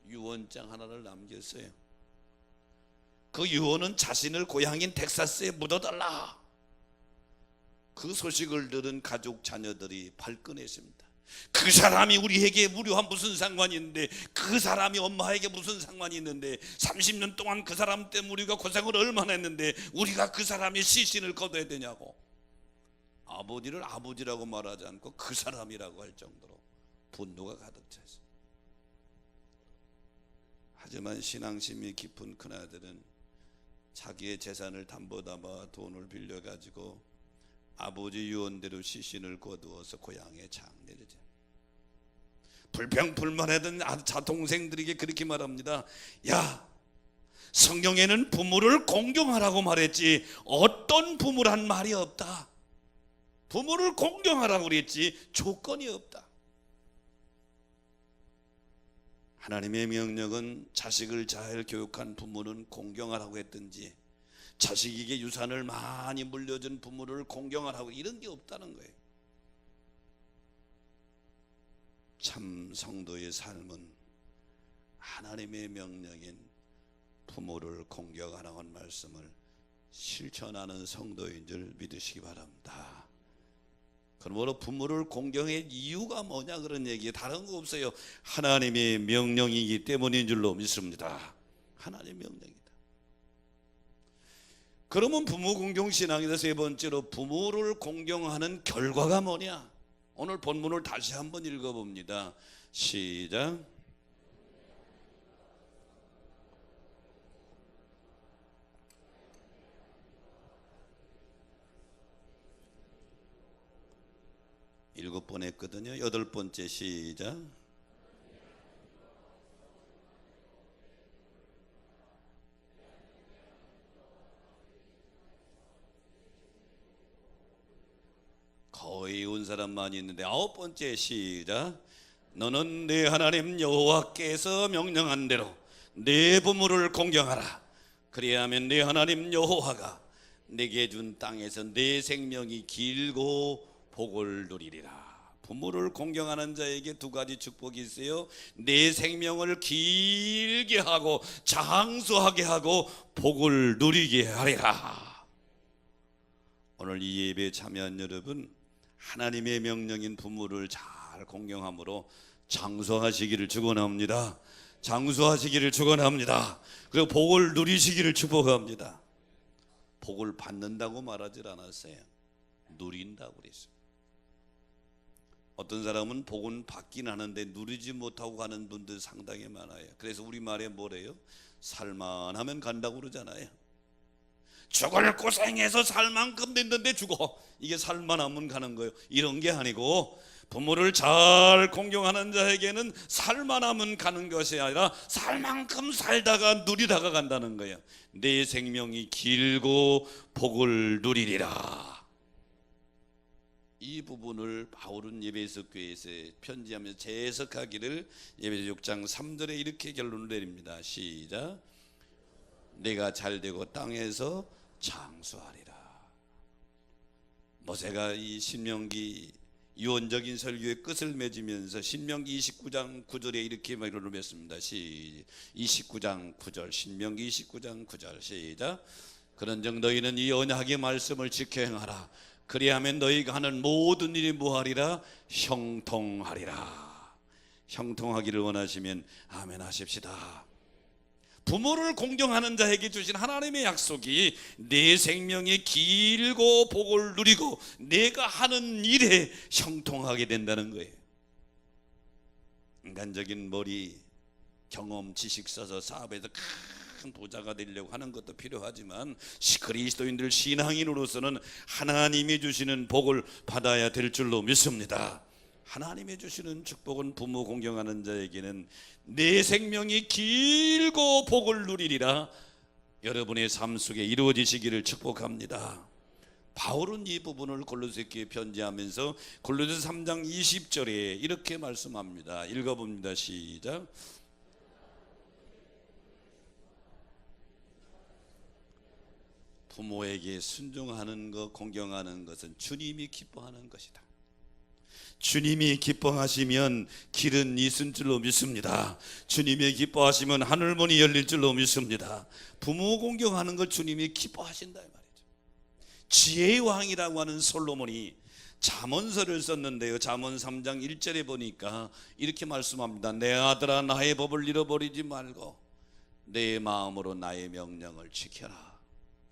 유언장 하나를 남겼어요. 그 유언은 자신을 고향인 텍사스에 묻어달라. 그 소식을 들은 가족 자녀들이 발끈했습니다. 그 사람이 우리에게 무료한 무슨 상관이 있는데, 그 사람이 엄마에게 무슨 상관이 있는데, 30년 동안 그 사람 때문에 우리가 고생을 얼마나 했는데 우리가 그 사람의 시신을 거둬야 되냐고. 아버지를 아버지라고 말하지 않고 그 사람이라고 할 정도로 분노가 가득 찼어요. 하지만 신앙심이 깊은 큰아들은 자기의 재산을 담보 담아 돈을 빌려가지고 아버지 유언대로 시신을 거두어서 고향에 장례를. 불평불만하던 자동생들에게 그렇게 말합니다. 야, 성경에는 부모를 공경하라고 말했지 어떤 부모란 말이 없다. 부모를 공경하라고 그랬지 조건이 없다. 하나님의 명령은 자식을 잘 교육한 부모는 공경하라고 했든지, 자식에게 유산을 많이 물려준 부모를 공경하라고 이런 게 없다는 거예요. 참 성도의 삶은 하나님의 명령인 부모를 공경하라고 한 말씀을 실천하는 성도인 줄 믿으시기 바랍니다. 그러므로 부모를 공경할 이유가 뭐냐 그런 얘기 다른 거 없어요. 하나님의 명령이기 때문인 줄로 믿습니다. 하나님의 명령이다. 그러면 부모 공경 신앙에서 세 번째로 부모를 공경하는 결과가 뭐냐? 오늘 본문을 다시 한번 읽어봅니다. 시작. 일곱 번 했거든요. 여덟 번째 시작. 거의 온 사람 많이 있는데 아홉 번째 시작. 너는 네 하나님 여호와께서 명령한 대로 네 부모를 공경하라. 그리하면 네 하나님 여호와가 내게 준 땅에서 네 생명이 길고 복을 누리리라. 부모를 공경하는 자에게 두 가지 축복이 있어요. 내 생명을 길게 하고 장수하게 하고 복을 누리게 하리라. 오늘 이 예배에 참여한 여러분, 하나님의 명령인 부모를 잘 공경함으로 장수하시기를 축원합니다. 장수하시기를 축원합니다. 그리고 복을 누리시기를 축복합니다. 복을 받는다고 말하지 않았어요. 누린다고 그랬어요. 어떤 사람은 복은 받긴 하는데 누리지 못하고 가는 분들 상당히 많아요. 그래서 우리말에 뭐래요? 살만하면 간다고 그러잖아요. 죽을 고생해서 살 만큼 됐는데 죽어. 이게 살만하면 가는 거예요. 이런 게 아니고 부모를 잘 공경하는 자에게는 살만하면 가는 것이 아니라 살 만큼 살다가 누리다가 간다는 거예요. 내 생명이 길고 복을 누리리라. 이 부분을 바울은 에베소 교회에서 편지하면서 재해석하기를 에베소 6장 3절에 이렇게 결론을 내립니다. 시작. 내가 잘되고 땅에서 장수하리라. 모세가 이 신명기 유언적인 설교의 끝을 맺으면서 신명기 29장 9절에 이렇게 말을 맺습니다. 29장 9절 신명기 29장 9절 시작. 그런즉 너희는 이 언약의 말씀을 지켜 행하라. 그리하면 너희가 하는 모든 일이 뭐하리라? 형통하리라. 형통하기를 원하시면 아멘 하십시다. 부모를 공경하는 자에게 주신 하나님의 약속이 내 생명이 길고 복을 누리고 내가 하는 일에 형통하게 된다는 거예요. 인간적인 머리, 경험, 지식 써서 사업에서 큰 부자가 되려고 하는 것도 필요하지만 그리스도인들 신앙인으로서는 하나님이 주시는 복을 받아야 될 줄로 믿습니다. 하나님이 주시는 축복은 부모 공경하는 자에게는 내 생명이 길고 복을 누리리라. 여러분의 삶 속에 이루어지시기를 축복합니다. 바울은 이 부분을 골로새교회에 편지하면서 골로새 3장 20절에 이렇게 말씀합니다. 읽어봅니다. 시작. 부모에게 순종하는 것, 공경하는 것은 주님이 기뻐하는 것이다. 주님이 기뻐하시면 길은 있을 줄로 믿습니다. 주님이 기뻐하시면 하늘문이 열릴 줄로 믿습니다. 부모 공경하는 걸 주님이 기뻐하신다 이 말이죠. 지혜의 왕이라고 하는 솔로몬이 잠언서를 썼는데요. 잠언 3장 1절에 보니까 이렇게 말씀합니다. 내 아들아 나의 법을 잃어버리지 말고 내 마음으로 나의 명령을 지켜라.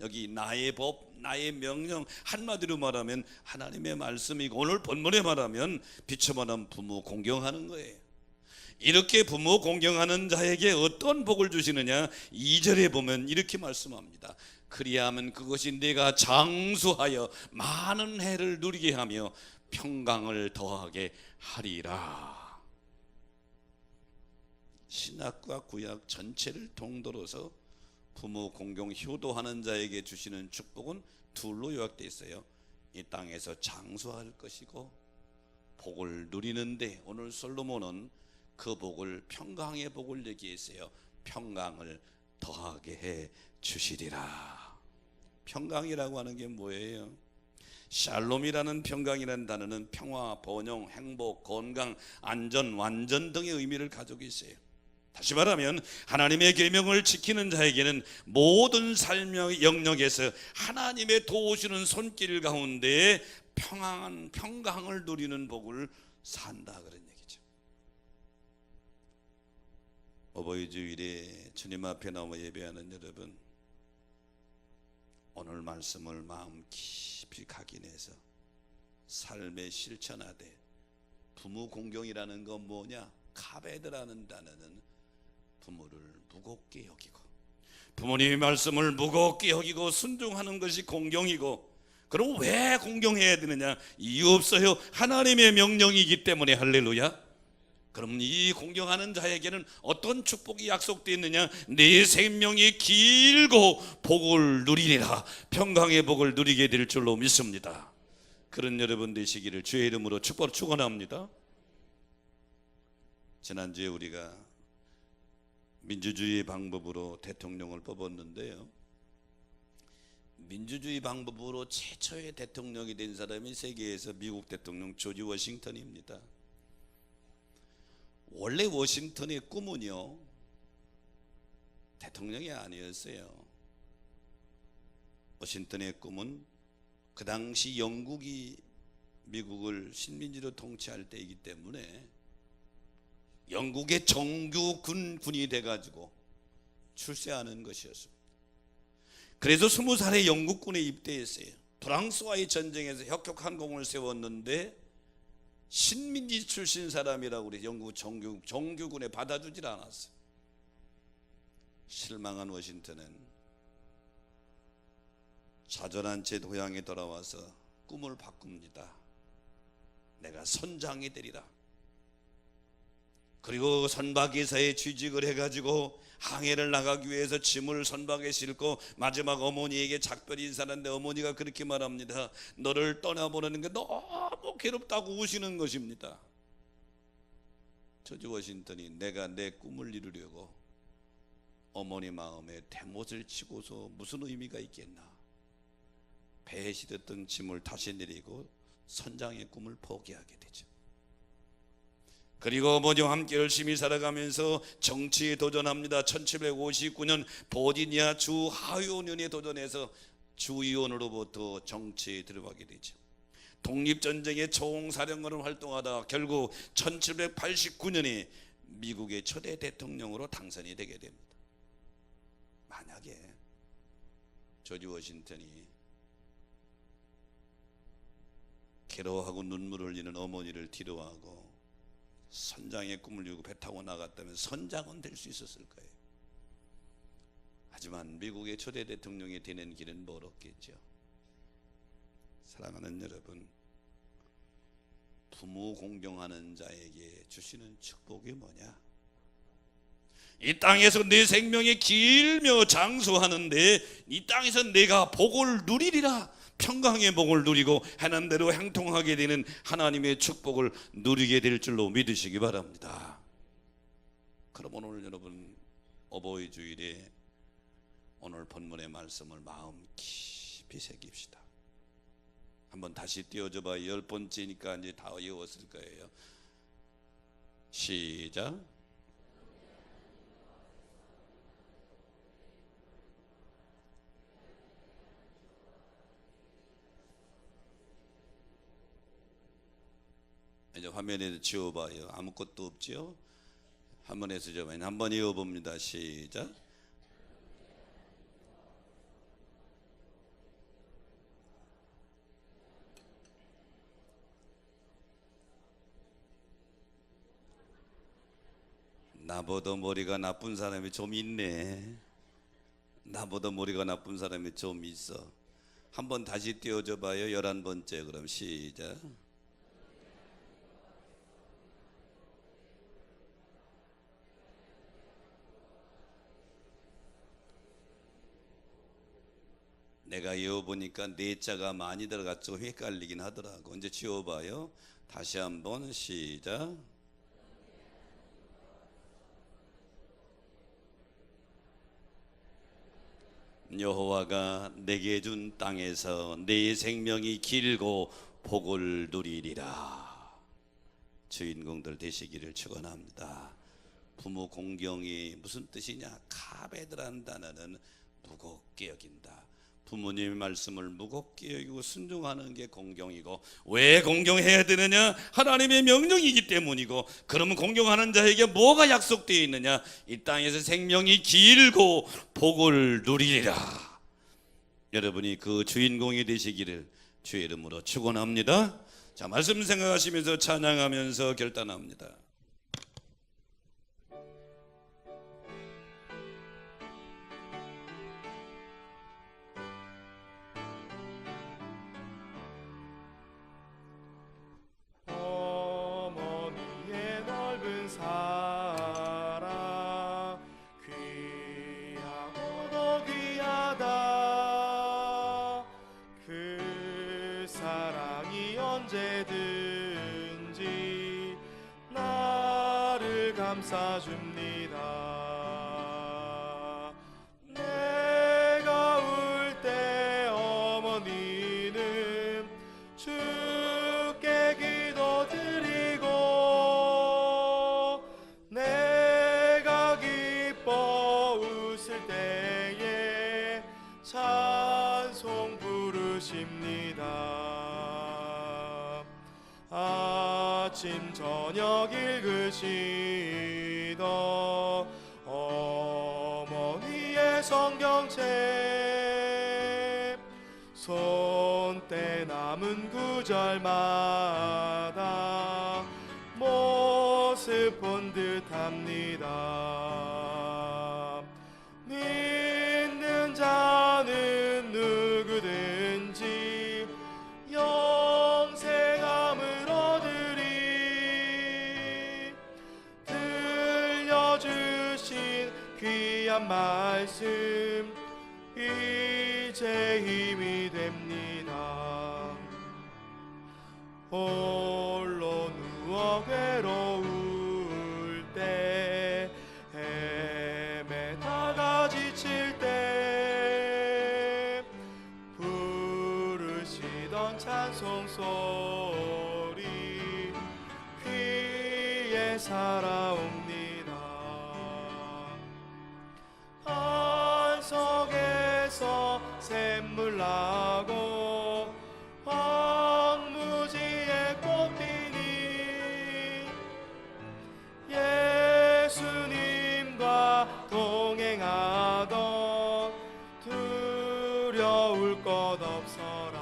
여기 나의 법, 나의 명령, 한마디로 말하면 하나님의 말씀이고 오늘 본문에 말하면 비춰만한 부모 공경하는 거예요. 이렇게 부모 공경하는 자에게 어떤 복을 주시느냐? 2절에 보면 이렇게 말씀합니다. 그리하면 그것이 내가 장수하여 많은 해를 누리게 하며 평강을 더하게 하리라. 신약과 구약 전체를 통틀어서 부모 공경 효도하는 자에게 주시는 축복은 둘로 요약되어 있어요. 이 땅에서 장수할 것이고 복을 누리는데 오늘 솔로몬은 그 복을 평강의 복을 얘기했어요. 평강을 더하게 해 주시리라. 평강이라고 하는 게 뭐예요? 샬롬이라는 평강이라는 단어는 평화, 번영, 행복, 건강, 안전, 완전 등의 의미를 가지고 있어요. 다시 말하면 하나님의 계명을 지키는 자에게는 모든 삶의 영역에서 하나님의 도우시는 손길 가운데 평강을 누리는 복을 산다 그런 얘기죠. 어버이 주일에 주님 앞에 나와 예배하는 여러분, 오늘 말씀을 마음 깊이 각인해서 삶에 실천하되, 부모 공경이라는 건 뭐냐? 카베드라는 단어는 부모를 무겁게 여기고, 부모님의 말씀을 무겁게 여기고 순종하는 것이 공경이고, 그럼 왜 공경해야 되느냐? 이유 없어요. 하나님의 명령이기 때문에. 할렐루야. 그럼 이 공경하는 자에게는 어떤 축복이 약속되어 있느냐? 내 생명이 길고 복을 누리리라. 평강의 복을 누리게 될 줄로 믿습니다. 그런 여러분 되시기를 주의 이름으로 축원합니다. 지난주에 우리가 민주주의 방법으로 대통령을 뽑았는데요, 민주주의 방법으로 최초의 대통령이 된 사람이 세계에서 미국 대통령 조지 워싱턴입니다. 원래 워싱턴의 꿈은요, 대통령이 아니었어요. 워싱턴의 꿈은 그 당시 영국이 미국을 식민지로 통치할 때이기 때문에 영국의 정규 군이 돼가지고 출세하는 것이었습니다. 그래서 20살에 영국군에 입대했어요. 프랑스와의 전쟁에서 혁혁한 공을 세웠는데 식민지 출신 사람이라고 우리 영국 정규군에 받아주질 않았어요. 실망한 워싱턴은 좌절한 채 고향에 돌아와서 꿈을 바꿉니다. 내가 선장이 되리라. 그리고 선박에서의 취직을 해가지고 항해를 나가기 위해서 짐을 선박에 싣고 마지막 어머니에게 작별 인사하는데 어머니가 그렇게 말합니다. 너를 떠나보내는 게 너무 괴롭다고 우시는 것입니다. 조지 워싱턴이 내가 내 꿈을 이루려고 어머니 마음에 대못을 치고서 무슨 의미가 있겠나. 배에 실었던 짐을 다시 내리고 선장의 꿈을 포기하게 되죠. 그리고 어머니와 함께 열심히 살아가면서 정치에 도전합니다. 1759년 버지니아 주 하원의원에 도전해서 주의원으로부터 정치에 들어가게 되죠. 독립전쟁의 총사령관으로 활동하다 결국 1789년에 미국의 초대 대통령으로 당선이 되게 됩니다. 만약에 조지 워싱턴이 괴로워하고 눈물을 흘리는 어머니를 뒤로하고 선장의 꿈을 이루고 배 타고 나갔다면 선장은 될 수 있었을 거예요. 하지만 미국의 초대 대통령이 되는 길은 멀었겠죠. 사랑하는 여러분, 부모 공경하는 자에게 주시는 축복이 뭐냐? 이 땅에서 내 생명이 길며 장수하는데 이 땅에서 내가 복을 누리리라. 평강의 복을 누리고 하나님대로 행통하게 되는 하나님의 축복을 누리게 될 줄로 믿으시기 바랍니다. 그럼 오늘 여러분 어버이 주일에 오늘 본문의 말씀을 마음 깊이 새깁시다. 한번 다시 띄워줘 봐요. 10번째니까 이제 다 외웠을 거예요. 시작. 이제 화면에 지워봐요. 아무것도 없죠? 한번 해서 좀 한번 이어봅니다. 시작. 나보다 머리가 나쁜 사람이 좀 있네. 나보다 머리가 나쁜 사람이 좀 있어. 한번 다시 띄워줘 봐요. 11번째. 그럼 시작. 내가 이어보니까 네 자가 많이 들어갔죠. 헷갈리긴 하더라고. 이제 지워봐요. 다시 한번 시작. 여호와가 내게 준 땅에서 내 생명이 길고 복을 누리리라. 주인공들 되시기를 축원합니다. 부모 공경이 무슨 뜻이냐? 카베드라는 단어는 무겁게 여긴다. 부모님의 말씀을 무겁게 여기고 순종하는 게 공경이고, 왜 공경해야 되느냐? 하나님의 명령이기 때문이고. 그러면 공경하는 자에게 뭐가 약속되어 있느냐? 이 땅에서 생명이 길고 복을 누리리라. 여러분이 그 주인공이 되시기를 주의 이름으로 축원합니다. 자, 말씀 생각하시면서 찬양하면서 결단합니다. 어머니의 넓은 사랑 귀하고도 귀하다. 그 사랑이 언제든지 나를 감싸줍니다. 내가 울 때 어머니는 주께 기도드리고, 내가 기뻐 웃을 때에 찬송 부르십니다. 아침 저녁 읽으시던 어머니의 성경책, 손때 남은 구절마다 모습 본 듯합니다. 믿는 자는 누구든지 영생함을 얻으리. 들려주신 귀한 말씀 이제 힘이 됩니다. 홀로 누워 괴로울 때, 헤매다가 지칠 때 부르시던 찬송 소리 귀에 살아옵니다. 안석에서 샘물 나고 황무지에 꽃 피니 예수님과 동행하던 두려울 것 없어라.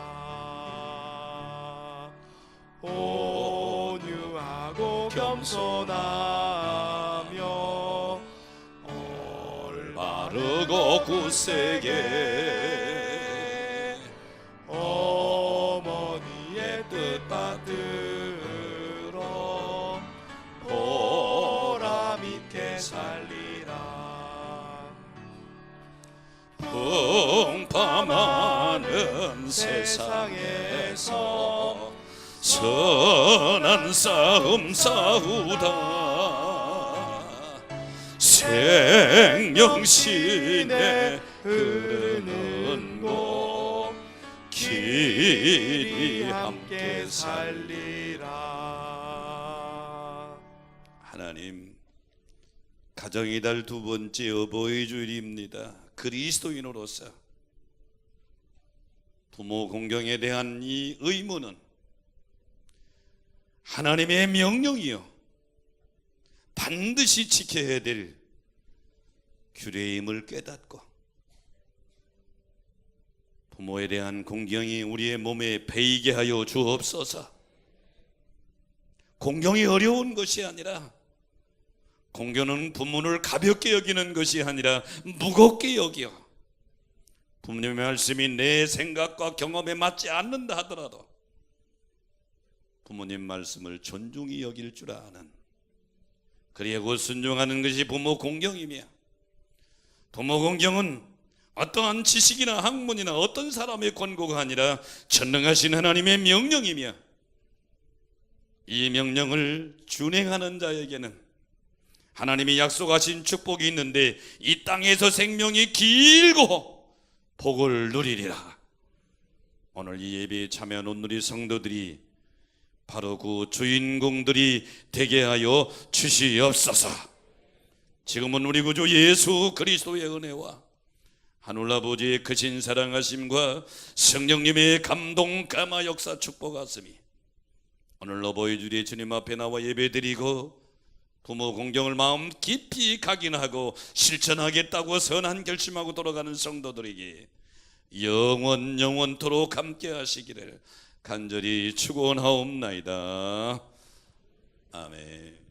온유하고 겸손하며 바르고 굳세게 어머니의 뜻 받들어 보람 있게 살리라. 풍파많은 세상에서 선한 싸움 싸우다 생명신에 흐르는 곳 길이 함께 살리라. 하나님, 가정의 달 두 번째 어버이 주일입니다. 그리스도인으로서 부모 공경에 대한 이 의무는 하나님의 명령이요 반드시 지켜야 될 규례임을 깨닫고, 부모에 대한 공경이 우리의 몸에 배이게 하여 주옵소서. 공경이 어려운 것이 아니라, 공경은 부모를 가볍게 여기는 것이 아니라 무겁게 여겨 부모님의 말씀이 내 생각과 경험에 맞지 않는다 하더라도 부모님 말씀을 존중히 여길 줄 아는, 그리고 순종하는 것이 부모 공경이며, 부모 공경은 어떠한 지식이나 학문이나 어떤 사람의 권고가 아니라 전능하신 하나님의 명령이며, 이 명령을 준행하는 자에게는 하나님이 약속하신 축복이 있는데 이 땅에서 생명이 길고 복을 누리리라. 오늘 이 예배에 참여한 온누리 성도들이 바로 그 주인공들이 되게 하여 주시옵소서. 지금은 우리 구주 예수 그리스도의 은혜와 하늘아버지의 크신 사랑하심과 성령님의 감동 감화 역사 축복하심이 오늘 어버이 주일에 주님 앞에 나와 예배드리고 부모 공경을 마음 깊이 각인하고 실천하겠다고 선한 결심하고 돌아가는 성도들에게 영원토록 함께 하시기를 간절히 축원하옵나이다. 아멘.